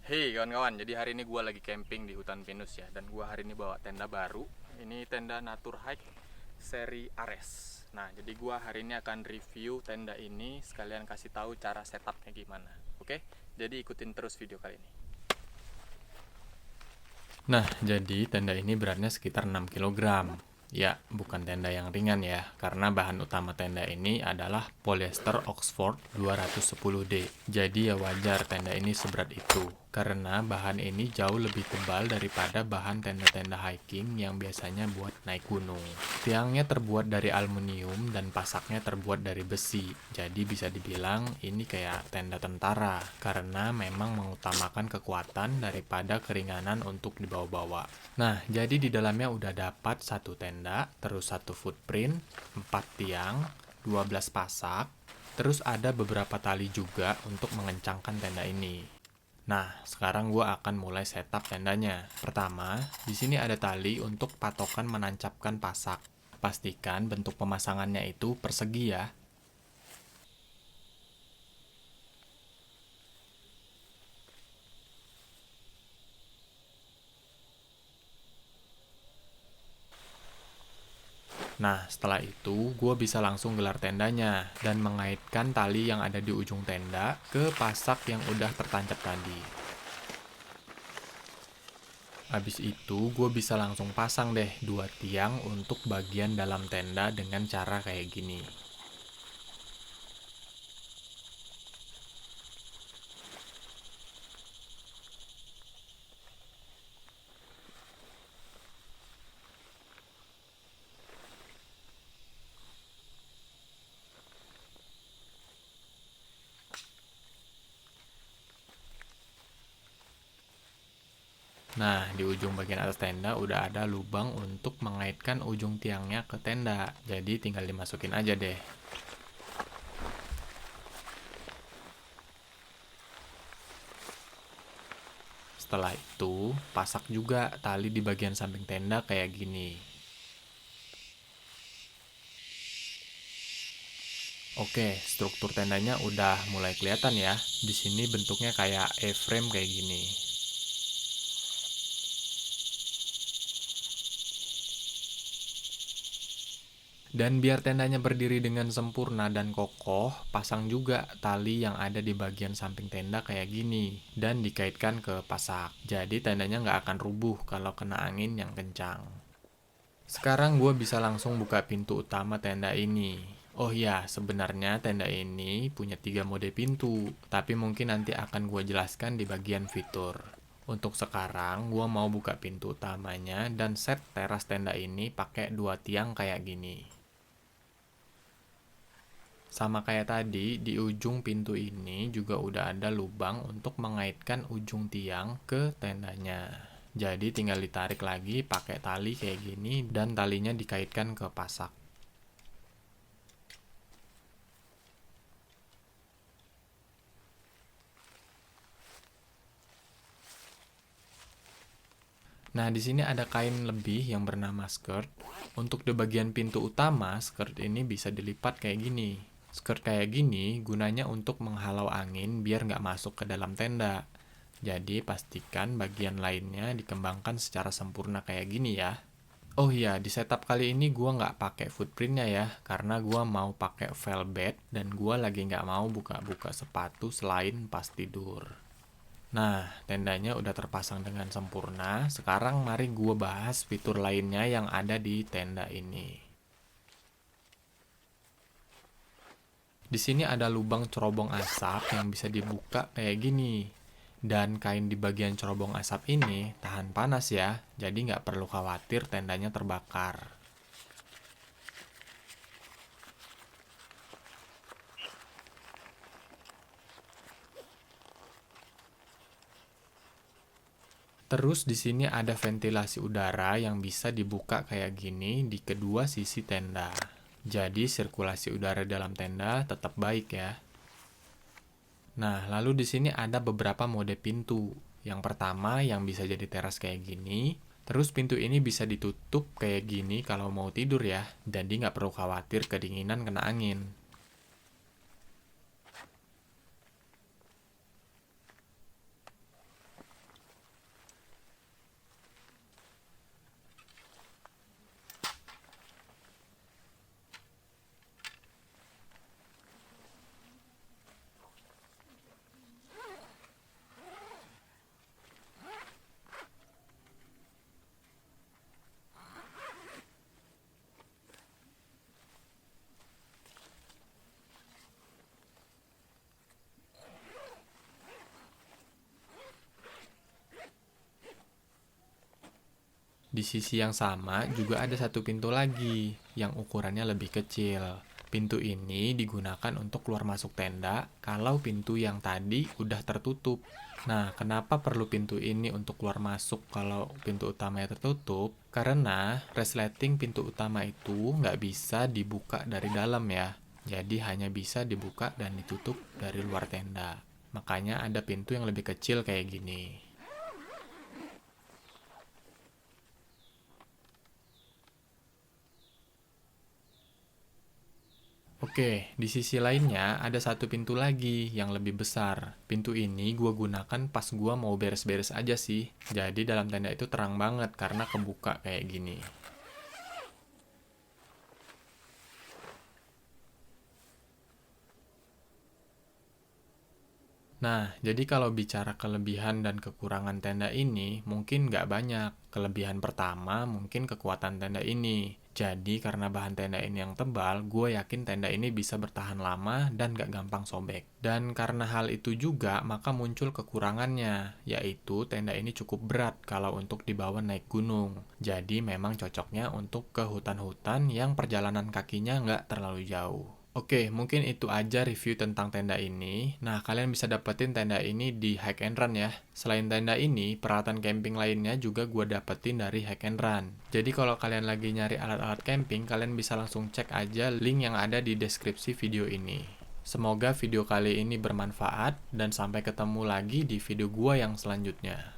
Hey kawan-kawan, jadi hari ini gue lagi camping di hutan pinus ya. Dan gue hari ini bawa tenda baru. Ini tenda Natur Hike seri Ares. Nah, jadi gue hari ini akan review tenda ini, sekalian kasih tahu cara setupnya gimana. Oke, jadi ikutin terus video kali ini. Nah, jadi tenda ini beratnya sekitar 6 kilogram. Ya, bukan tenda yang ringan ya, karena bahan utama tenda ini adalah polyester Oxford 210D. Jadi ya wajar tenda ini seberat itu, karena bahan ini jauh lebih tebal daripada bahan tenda-tenda hiking yang biasanya buat naik gunung. Tiangnya terbuat dari aluminium dan pasaknya terbuat dari besi, jadi bisa dibilang ini kayak tenda tentara, karena memang mengutamakan kekuatan daripada keringanan untuk dibawa-bawa. Nah, jadi di dalamnya udah dapat satu tenda, terus satu footprint, 4 tiang, 12 pasak, terus ada beberapa tali juga untuk mengencangkan tenda ini. Nah, sekarang gue akan mulai setup tendanya. Pertama, di sini ada tali untuk patokan menancapkan pasak. Pastikan bentuk pemasangannya itu persegi ya. Nah, setelah itu, gue bisa langsung gelar tendanya dan mengaitkan tali yang ada di ujung tenda ke pasak yang udah tertancap tadi. Habis itu, gue bisa langsung pasang deh 2 tiang untuk bagian dalam tenda dengan cara kayak gini. Nah, di ujung bagian atas tenda udah ada lubang untuk mengaitkan ujung tiangnya ke tenda. Jadi tinggal dimasukin aja deh. Setelah itu, pasak juga tali di bagian samping tenda kayak gini. Oke, struktur tendanya udah mulai kelihatan ya. Di sini bentuknya kayak A-frame kayak gini. Dan biar tendanya berdiri dengan sempurna dan kokoh, pasang juga tali yang ada di bagian samping tenda kayak gini, dan dikaitkan ke pasak. Jadi tendanya nggak akan rubuh kalau kena angin yang kencang. Sekarang gue bisa langsung buka pintu utama tenda ini. Oh ya, sebenarnya tenda ini punya 3 mode pintu, tapi mungkin nanti akan gue jelaskan di bagian fitur. Untuk sekarang, gue mau buka pintu utamanya dan set teras tenda ini pakai 2 tiang kayak gini. Sama kayak tadi, di ujung pintu ini juga udah ada lubang untuk mengaitkan ujung tiang ke tendanya. Jadi tinggal ditarik lagi pakai tali kayak gini dan talinya dikaitkan ke pasak. Nah, di sini ada kain lebih yang bernama skirt. Untuk di bagian pintu utama, skirt ini bisa dilipat kayak gini. Skirt kayak gini gunanya untuk menghalau angin biar nggak masuk ke dalam tenda. Jadi pastikan bagian lainnya dikembangkan secara sempurna kayak gini ya. Oh iya, di setup kali ini gua nggak pakai footprintnya ya, karena gua mau pakai velvet dan gua lagi nggak mau buka-buka sepatu selain pas tidur. Nah, tendanya udah terpasang dengan sempurna. Sekarang mari gua bahas fitur lainnya yang ada di tenda ini. Di sini ada lubang cerobong asap yang bisa dibuka kayak gini. Dan kain di bagian cerobong asap ini tahan panas ya, jadi nggak perlu khawatir tendanya terbakar. Terus di sini ada ventilasi udara yang bisa dibuka kayak gini di kedua sisi tenda. Jadi sirkulasi udara dalam tenda tetap baik ya. Nah, lalu di sini ada beberapa mode pintu. Yang pertama yang bisa jadi teras kayak gini. Terus pintu ini bisa ditutup kayak gini kalau mau tidur ya. Jadi nggak perlu khawatir kedinginan kena angin. Di sisi yang sama juga ada satu pintu lagi yang ukurannya lebih kecil. Pintu ini digunakan untuk keluar masuk tenda kalau pintu yang tadi udah tertutup. Nah, kenapa perlu pintu ini untuk keluar masuk kalau pintu utamanya tertutup? Karena resleting pintu utama itu nggak bisa dibuka dari dalam ya. Jadi hanya bisa dibuka dan ditutup dari luar tenda. Makanya ada pintu yang lebih kecil kayak gini. Oke, di sisi lainnya ada satu pintu lagi yang lebih besar. Pintu ini gua gunakan pas gua mau beres-beres aja sih. Jadi dalam tenda itu terang banget karena kebuka kayak gini. Nah, jadi kalau bicara kelebihan dan kekurangan tenda ini, mungkin nggak banyak. Kelebihan pertama mungkin kekuatan tenda ini. Jadi karena bahan tenda ini yang tebal, gue yakin tenda ini bisa bertahan lama dan nggak gampang sobek. Dan karena hal itu juga, maka muncul kekurangannya, yaitu tenda ini cukup berat kalau untuk dibawa naik gunung. Jadi memang cocoknya untuk ke hutan-hutan yang perjalanan kakinya nggak terlalu jauh. Oke, mungkin itu aja review tentang tenda ini. Nah, kalian bisa dapetin tenda ini di Hike and Run ya. Selain tenda ini, peralatan camping lainnya juga gue dapetin dari Hike and Run. Jadi kalau kalian lagi nyari alat-alat camping, kalian bisa langsung cek aja link yang ada di deskripsi video ini. Semoga video kali ini bermanfaat, dan sampai ketemu lagi di video gue yang selanjutnya.